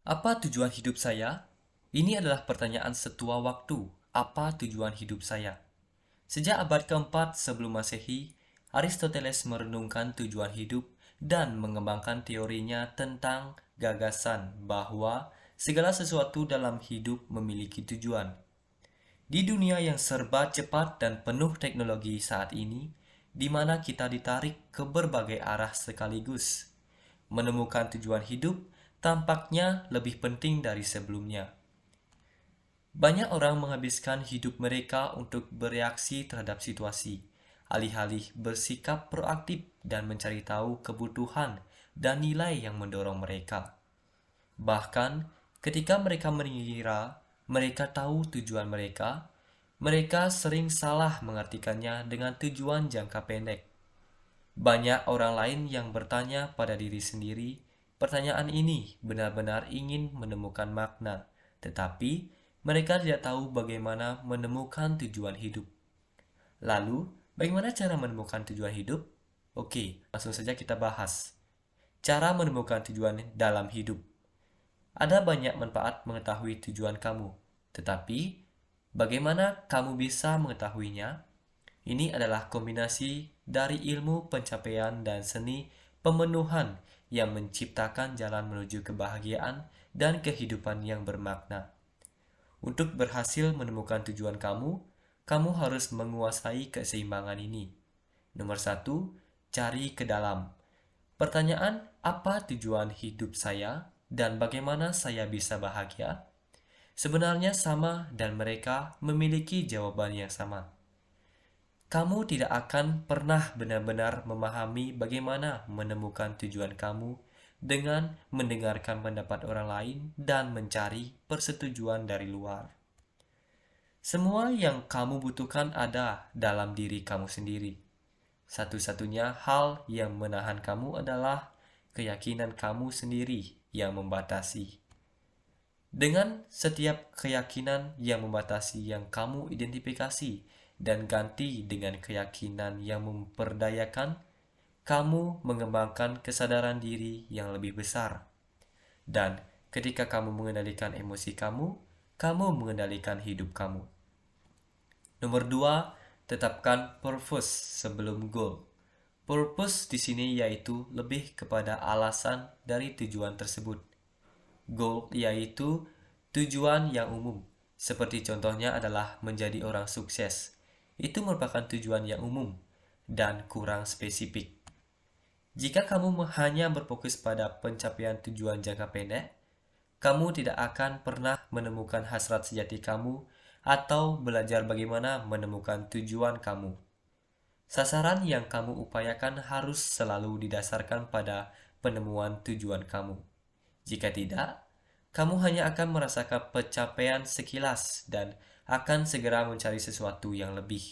Apa tujuan hidup saya? Ini adalah pertanyaan setua waktu. Apa tujuan hidup saya? Sejak abad keempat sebelum Masehi, Aristoteles merenungkan tujuan hidup dan mengembangkan teorinya tentang gagasan bahwa segala sesuatu dalam hidup memiliki tujuan. Di dunia yang serba cepat dan penuh teknologi saat ini, di mana kita ditarik ke berbagai arah sekaligus, menemukan tujuan hidup tampaknya lebih penting dari sebelumnya. Banyak orang menghabiskan hidup mereka untuk bereaksi terhadap situasi, alih-alih bersikap proaktif dan mencari tahu kebutuhan dan nilai yang mendorong mereka. Bahkan, ketika mereka mengira mereka tahu tujuan mereka, mereka sering salah mengartikannya dengan tujuan jangka pendek. Banyak orang lain yang bertanya pada diri sendiri, pertanyaan ini benar-benar ingin menemukan makna, tetapi mereka tidak tahu bagaimana menemukan tujuan hidup. Lalu, bagaimana cara menemukan tujuan hidup? Oke, langsung saja kita bahas. Cara menemukan tujuan dalam hidup. Ada banyak manfaat mengetahui tujuan kamu, tetapi bagaimana kamu bisa mengetahuinya? Ini adalah kombinasi dari ilmu pencapaian dan seni pemenuhan yang menciptakan jalan menuju kebahagiaan dan kehidupan yang bermakna. Untuk berhasil menemukan tujuan kamu, kamu harus menguasai keseimbangan ini. Nomor satu, cari ke dalam. Pertanyaan, apa tujuan hidup saya dan bagaimana saya bisa bahagia? Sebenarnya sama dan mereka memiliki jawaban yang sama. Kamu tidak akan pernah benar-benar memahami bagaimana menemukan tujuan kamu dengan mendengarkan pendapat orang lain dan mencari persetujuan dari luar. Semua yang kamu butuhkan ada dalam diri kamu sendiri. Satu-satunya hal yang menahan kamu adalah keyakinan kamu sendiri yang membatasi. Dengan setiap keyakinan yang membatasi yang kamu identifikasi dan ganti dengan keyakinan yang memperdayakan, kamu mengembangkan kesadaran diri yang lebih besar. Dan ketika kamu mengendalikan emosi kamu, kamu mengendalikan hidup kamu. Nomor 2, tetapkan purpose sebelum goal. Purpose di sini yaitu lebih kepada alasan dari tujuan tersebut. Goal yaitu tujuan yang umum, seperti contohnya adalah menjadi orang sukses. Itu merupakan tujuan yang umum dan kurang spesifik. Jika kamu hanya berfokus pada pencapaian tujuan jangka pendek, kamu tidak akan pernah menemukan hasrat sejati kamu atau belajar bagaimana menemukan tujuan kamu. Sasaran yang kamu upayakan harus selalu didasarkan pada penemuan tujuan kamu. Jika tidak, kamu hanya akan merasakan pencapaian sekilas dan akan segera mencari sesuatu yang lebih.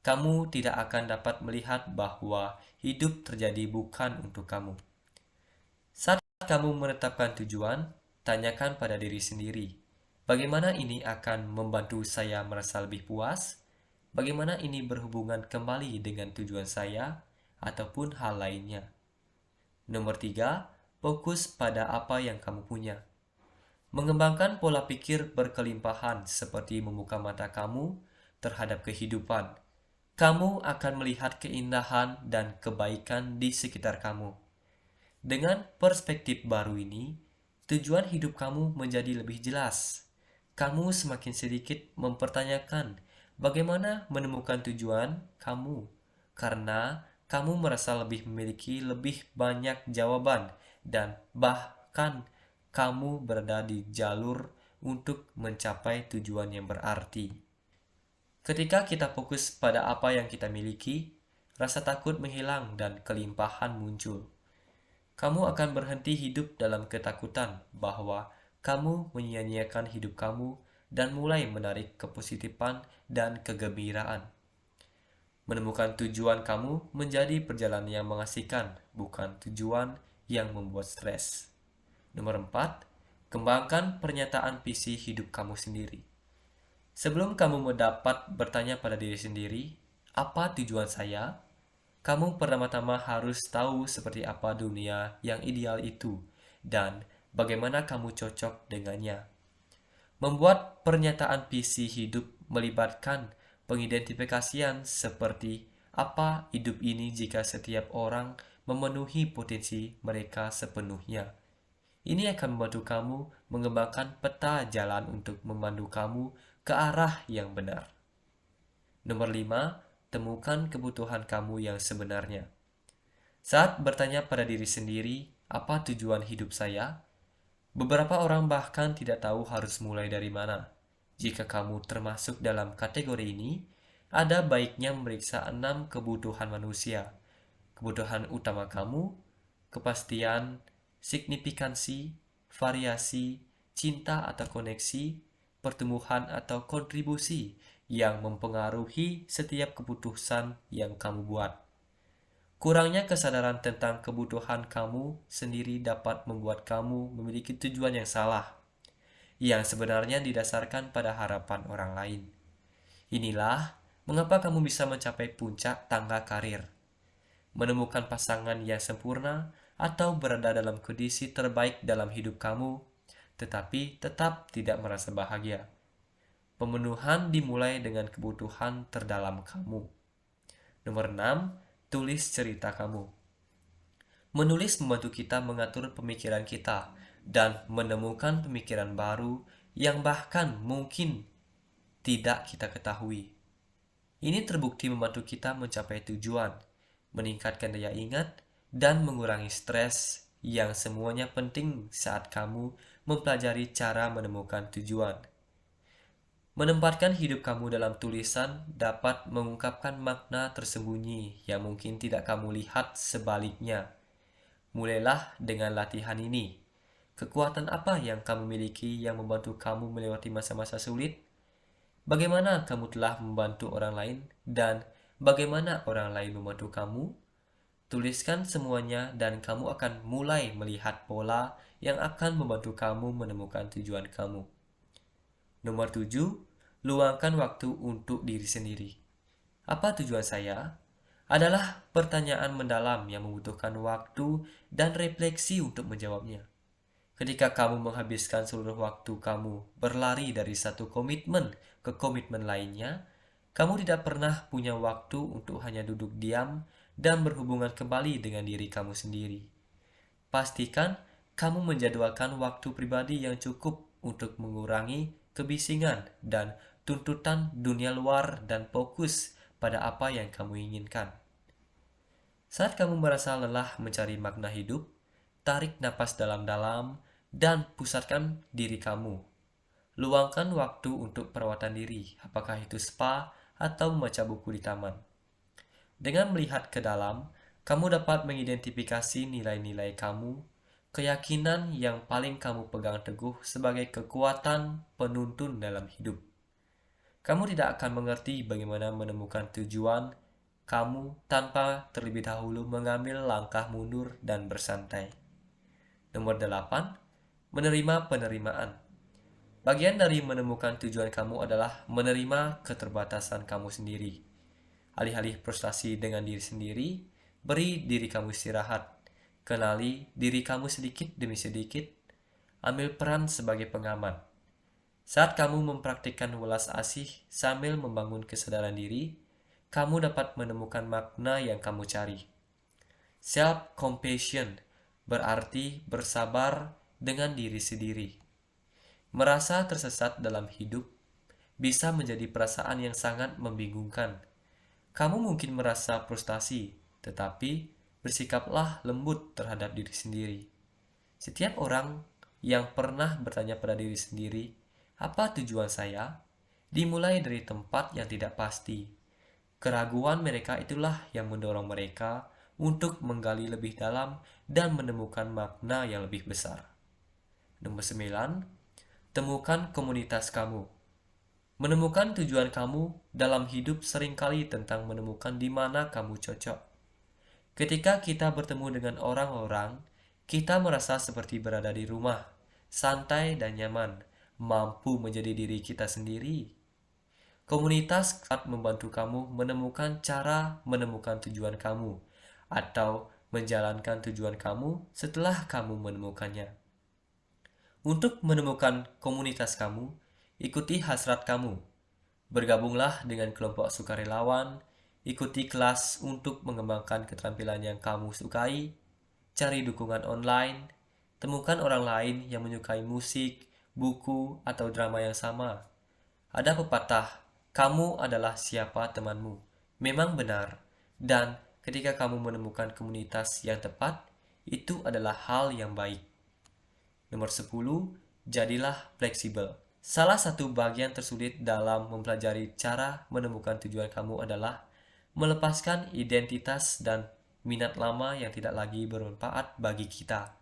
Kamu tidak akan dapat melihat bahwa hidup terjadi bukan untuk kamu. Saat kamu menetapkan tujuan, tanyakan pada diri sendiri, bagaimana ini akan membantu saya merasa lebih puas? Bagaimana ini berhubungan kembali dengan tujuan saya ataupun hal lainnya? Nomor 3, fokus pada apa yang kamu punya. Mengembangkan pola pikir berkelimpahan seperti membuka mata kamu terhadap kehidupan. Kamu akan melihat keindahan dan kebaikan di sekitar kamu. Dengan perspektif baru ini, tujuan hidup kamu menjadi lebih jelas. Kamu semakin sedikit mempertanyakan bagaimana menemukan tujuan kamu, karena kamu merasa lebih memiliki lebih banyak jawaban dan bahkan kamu berada di jalur untuk mencapai tujuan yang berarti. Ketika kita fokus pada apa yang kita miliki, rasa takut menghilang dan kelimpahan muncul. Kamu akan berhenti hidup dalam ketakutan bahwa kamu menyia-nyiakan hidup kamu dan mulai menarik kepositifan dan kegembiraan. Menemukan tujuan kamu menjadi perjalanan yang mengasihkan, bukan tujuan yang membuat stres. Nomor 4, kembangkan pernyataan visi hidup kamu sendiri. Sebelum kamu mendapat bertanya pada diri sendiri, apa tujuan saya? Kamu pertama-tama harus tahu seperti apa dunia yang ideal itu dan bagaimana kamu cocok dengannya. Membuat pernyataan visi hidup melibatkan pengidentifikasian seperti apa hidup ini jika setiap orang memenuhi potensi mereka sepenuhnya. Ini akan membantu kamu mengembangkan peta jalan untuk memandu kamu ke arah yang benar. Nomor 5, temukan kebutuhan kamu yang sebenarnya. Saat bertanya pada diri sendiri, apa tujuan hidup saya? Beberapa orang bahkan tidak tahu harus mulai dari mana. Jika kamu termasuk dalam kategori ini, ada baiknya memeriksa 6 kebutuhan manusia. Kebutuhan utama kamu, kepastian, signifikansi, variasi, cinta atau koneksi, pertumbuhan atau kontribusi yang mempengaruhi setiap keputusan yang kamu buat. Kurangnya kesadaran tentang kebutuhan kamu sendiri dapat membuat kamu memiliki tujuan yang salah, yang sebenarnya didasarkan pada harapan orang lain. Inilah mengapa kamu bisa mencapai puncak tangga karir, menemukan pasangan yang sempurna, atau berada dalam kondisi terbaik dalam hidup kamu, tetapi tetap tidak merasa bahagia. Pemenuhan dimulai dengan kebutuhan terdalam kamu. Nomor 6, tulis cerita kamu. Menulis membantu kita mengatur pemikiran kita dan menemukan pemikiran baru yang bahkan mungkin tidak kita ketahui. Ini terbukti membantu kita mencapai tujuan, meningkatkan daya ingat, dan mengurangi stres yang semuanya penting saat kamu mempelajari cara menemukan tujuan. Menempatkan hidup kamu dalam tulisan dapat mengungkapkan makna tersembunyi yang mungkin tidak kamu lihat sebaliknya. Mulailah dengan latihan ini. Kekuatan apa yang kamu miliki yang membantu kamu melewati masa-masa sulit? Bagaimana kamu telah membantu orang lain dan bagaimana orang lain membantu kamu? Tuliskan semuanya dan kamu akan mulai melihat pola yang akan membantu kamu menemukan tujuan kamu. Nomor 7, luangkan waktu untuk diri sendiri. Apa tujuan saya? Adalah pertanyaan mendalam yang membutuhkan waktu dan refleksi untuk menjawabnya. Ketika kamu menghabiskan seluruh waktu kamu berlari dari satu komitmen ke komitmen lainnya, kamu tidak pernah punya waktu untuk hanya duduk diam dan berhubungan kembali dengan diri kamu sendiri. Pastikan kamu menjadwalkan waktu pribadi yang cukup untuk mengurangi kebisingan dan tuntutan dunia luar dan fokus pada apa yang kamu inginkan. Saat kamu merasa lelah mencari makna hidup, tarik napas dalam-dalam dan pusatkan diri kamu. Luangkan waktu untuk perawatan diri, apakah itu spa atau membaca buku di taman. Dengan melihat ke dalam, kamu dapat mengidentifikasi nilai-nilai kamu, keyakinan yang paling kamu pegang teguh sebagai kekuatan penuntun dalam hidup. Kamu tidak akan mengerti bagaimana menemukan tujuan kamu tanpa terlebih dahulu mengambil langkah mundur dan bersantai. Nomor 8, menerima penerimaan. Bagian dari menemukan tujuan kamu adalah menerima keterbatasan kamu sendiri. Alih-alih frustasi dengan diri sendiri, beri diri kamu istirahat. Kenali diri kamu sedikit demi sedikit. Ambil peran sebagai pengamat. Saat kamu mempraktikkan welas asih sambil membangun kesadaran diri, kamu dapat menemukan makna yang kamu cari. Self-compassion berarti bersabar dengan diri sendiri. Merasa tersesat dalam hidup bisa menjadi perasaan yang sangat membingungkan. Kamu mungkin merasa frustasi, tetapi bersikaplah lembut terhadap diri sendiri. Setiap orang yang pernah bertanya pada diri sendiri, apa tujuan saya? Dimulai dari tempat yang tidak pasti. Keraguan mereka itulah yang mendorong mereka untuk menggali lebih dalam dan menemukan makna yang lebih besar. Nomor 9, temukan komunitas kamu. Menemukan tujuan kamu dalam hidup seringkali tentang menemukan di mana kamu cocok. Ketika kita bertemu dengan orang-orang, kita merasa seperti berada di rumah, santai dan nyaman, mampu menjadi diri kita sendiri. Komunitas akan membantu kamu menemukan cara menemukan tujuan kamu atau menjalankan tujuan kamu setelah kamu menemukannya. Untuk menemukan komunitas kamu, ikuti hasrat kamu. Bergabunglah dengan kelompok sukarelawan, ikuti kelas untuk mengembangkan keterampilan yang kamu sukai, cari dukungan online, temukan orang lain yang menyukai musik, buku, atau drama yang sama. Ada pepatah, kamu adalah siapa temanmu. Memang benar, dan ketika kamu menemukan komunitas yang tepat, itu adalah hal yang baik. Nomor 10, jadilah fleksibel. Salah satu bagian tersulit dalam mempelajari cara menemukan tujuan kamu adalah melepaskan identitas dan minat lama yang tidak lagi bermanfaat bagi kita.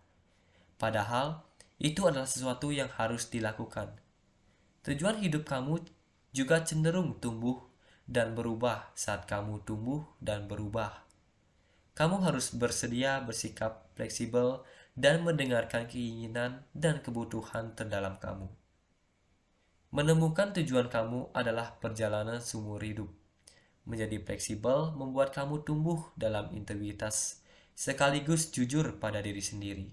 Padahal, itu adalah sesuatu yang harus dilakukan. Tujuan hidup kamu juga cenderung tumbuh dan berubah saat kamu tumbuh dan berubah. Kamu harus bersedia bersikap fleksibel dan mendengarkan keinginan dan kebutuhan terdalam kamu. Menemukan tujuan kamu adalah perjalanan seumur hidup. Menjadi fleksibel membuat kamu tumbuh dalam integritas, sekaligus jujur pada diri sendiri.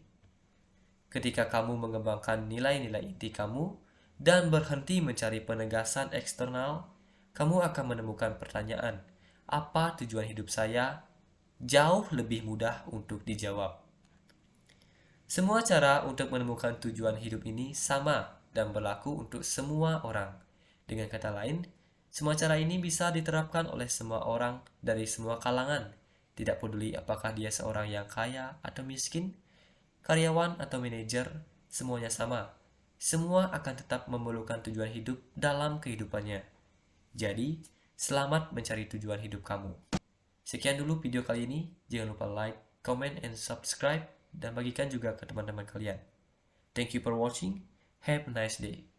Ketika kamu mengembangkan nilai-nilai inti kamu dan berhenti mencari penegasan eksternal, kamu akan menemukan pertanyaan, apa tujuan hidup saya? Jauh lebih mudah untuk dijawab. Semua cara untuk menemukan tujuan hidup ini sama dan berlaku untuk semua orang. Dengan kata lain, semua cara ini bisa diterapkan oleh semua orang dari semua kalangan, tidak peduli apakah dia seorang yang kaya atau miskin, karyawan atau manajer, semuanya sama. Semua akan tetap memerlukan tujuan hidup dalam kehidupannya. Jadi, selamat mencari tujuan hidup kamu. Sekian dulu video kali ini. Jangan lupa like, comment, and subscribe, dan bagikan juga ke teman-teman kalian. Thank you for watching. Have a nice day.